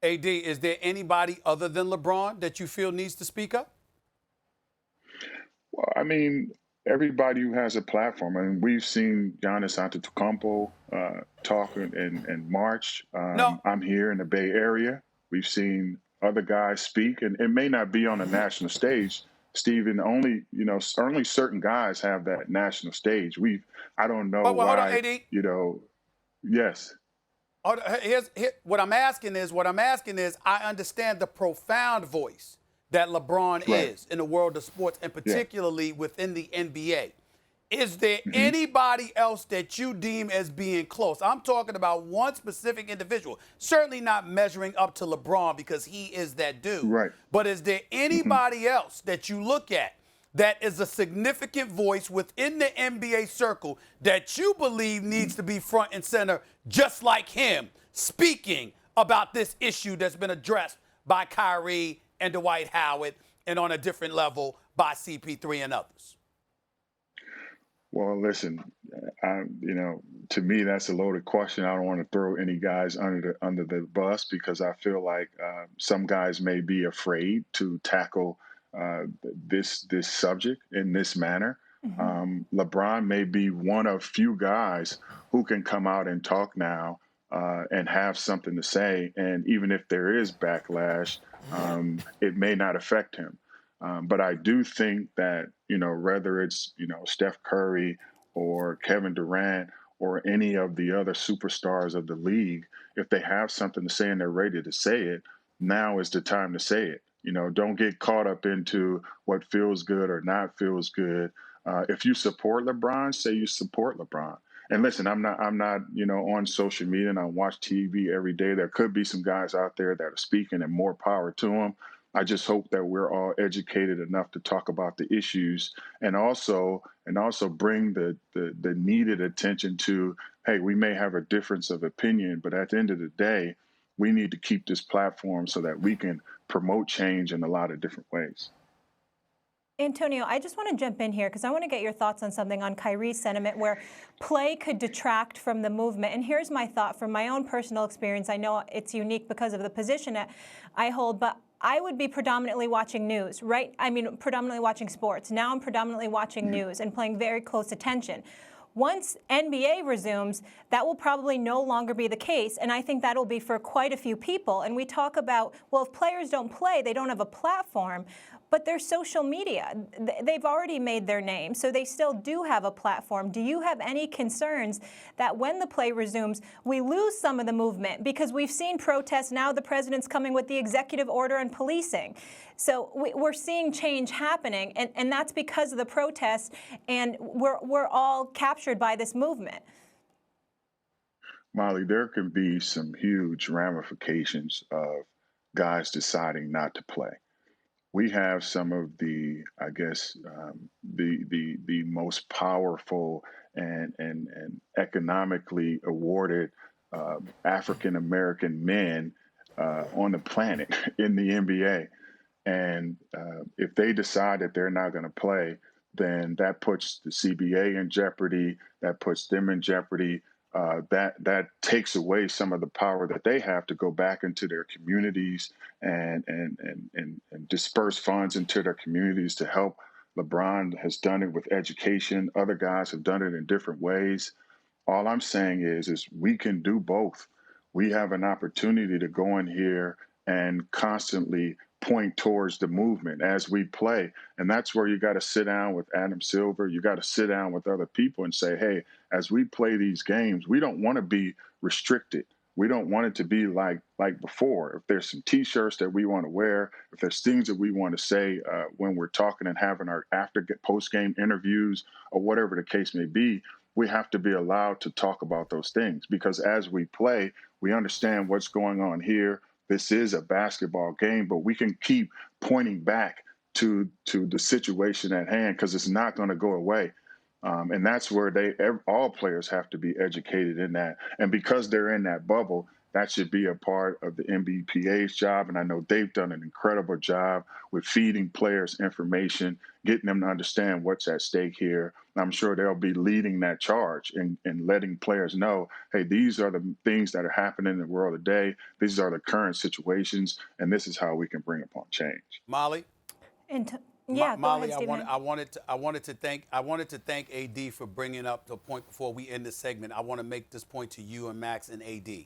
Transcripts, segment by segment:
AD, is there anybody other than LeBron that you feel needs to speak up? Well, I mean, everybody who has a platform. I mean, we've seen Giannis Antetokounmpo talk and march. No. I'm here in the Bay Area. We've seen other guys speak, and it may not be on a national stage. Stephen, only certain guys have that national stage. I don't know Well, hold on, why, AD. yes. What I'm asking is, I understand the profound voice that LeBron Right. is in the world of sports, and Yeah. particularly within the NBA. Is there Hmm. anybody else that you deem as being close? I'm talking about one specific individual, certainly not measuring up to LeBron because he is that dude. Right. But is there Hmm. anybody else that you look at that is a significant voice within the NBA circle that you believe needs to be front and center, just like him, speaking about this issue that's been addressed by Kyrie and Dwight Howard, and on a different level by CP3 and others? Well, listen, to me, that's a loaded question. I don't want to throw any guys under the bus because I feel like some guys may be afraid to tackle this subject in this manner. LeBron may be one of few guys who can come out and talk now and have something to say. And even if there is backlash, it may not affect him. But I do think that, whether it's, Steph Curry or Kevin Durant or any of the other superstars of the league, if they have something to say and they're ready to say it, now is the time to say it. Don't get caught up into what feels good or not feels good. If you support LeBron, say you support LeBron. And listen, I'm not, on social media and I watch TV every day. There could be some guys out there that are speaking, and more power to them. I just hope that we're all educated enough to talk about the issues and also bring the needed attention to, hey, we may have a difference of opinion, but at the end of the day, we need to keep this platform so that we can promote change in a lot of different ways. Antonio, I just want to jump in here because I want to get your thoughts on something on Kyrie's sentiment where play could detract from the movement. And here's my thought from my own personal experience. I know it's unique because of the position that I hold, but I would be predominantly watching news, right? I mean, predominantly watching sports. Now I'm predominantly watching news and paying very close attention. Once NBA resumes, that will probably no longer be the case, and I think that'll be for quite a few people. And we talk about, well, if players don't play, they don't have a platform, but there's social media. They've already made their name, so they still do have a platform. Do you have any concerns that when the play resumes, we lose some of the movement? Because we've seen protests. Now the president's coming with the executive order on policing. So we're seeing change happening, and that's because of the protests, and we're all captured by this movement. Molly, there can be some huge ramifications of guys deciding not to play. We have some of the, I guess, the most powerful and economically awarded African American men on the planet in the NBA. And if they decide that they're not going to play, then that puts the CBA in jeopardy. That puts them in jeopardy. That takes away some of the power that they have to go back into their communities and disperse funds into their communities to help. LeBron has done it with education. Other guys have done it in different ways. All I'm saying is we can do both. We have an opportunity to go in here and constantly point towards the movement as we play. And that's where you got to sit down with Adam Silver. You got to sit down with other people and say, hey, as we play these games, we don't want to be restricted. We don't want it to be like before. If there's some T-shirts that we want to wear, if there's things that we want to say when we're talking and having our post-game interviews or whatever the case may be, we have to be allowed to talk about those things, because as we play, we understand what's going on here. This is a basketball game, but we can keep pointing back to the situation at hand because it's not going to go away. And that's where all players have to be educated in that. And because they're in that bubble, that should be a part of the NBPA's job. And I know they've done an incredible job with feeding players information, getting them to understand what's at stake here. I'm sure they'll be leading that charge and letting players know, hey, these are the things that are happening in the world today. These are the current situations, and this is how we can bring about change. Molly? Yeah, go Molly, ahead, Stephen. I wanted to thank AD for bringing up the point before we end this segment. I want to make this point to you and Max and AD.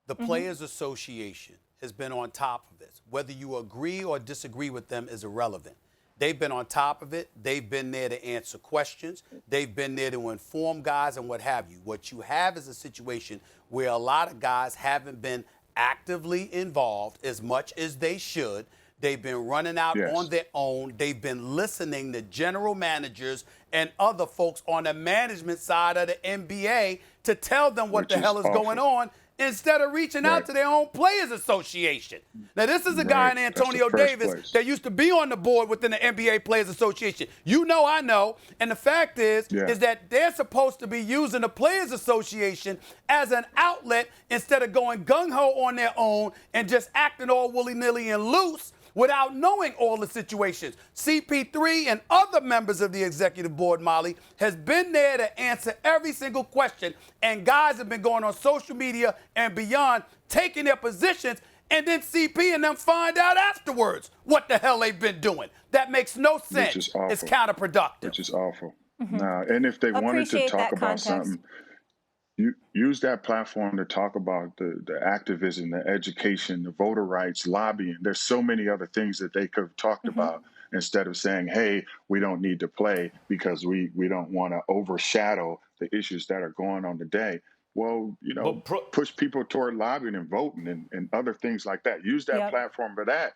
The Players Association has been on top of this. Whether you agree or disagree with them is irrelevant. They've been on top of it. They've been there to answer questions. They've been there to inform guys and what have you. What you have is a situation where a lot of guys haven't been actively involved as much as they should. They've been running out on their own. They've been listening to general managers and other folks on the management side of the NBA to tell them what the hell is going on, instead of reaching out to their own Players Association. Now, this is a guy in Antonio Davis that used to be on the board within the NBA Players Association. You know, I know. And the fact is that they're supposed to be using the Players Association as an outlet instead of going gung-ho on their own and just acting all willy-nilly and loose without knowing all the situations. CP3 and other members of the executive board, Molly, has been there to answer every single question, and guys have been going on social media and beyond, taking their positions, and then CP and them find out afterwards what the hell they've been doing. That makes no sense. It's counterproductive. Which is awful. Nah, and if they wanted to talk about something, use that platform to talk about the activism, the education, the voter rights, lobbying. There's so many other things that they could have talked about instead of saying, hey, we don't need to play because we don't want to overshadow the issues that are going on today. Well, you know, push people toward lobbying and voting and other things like that. Use that platform for that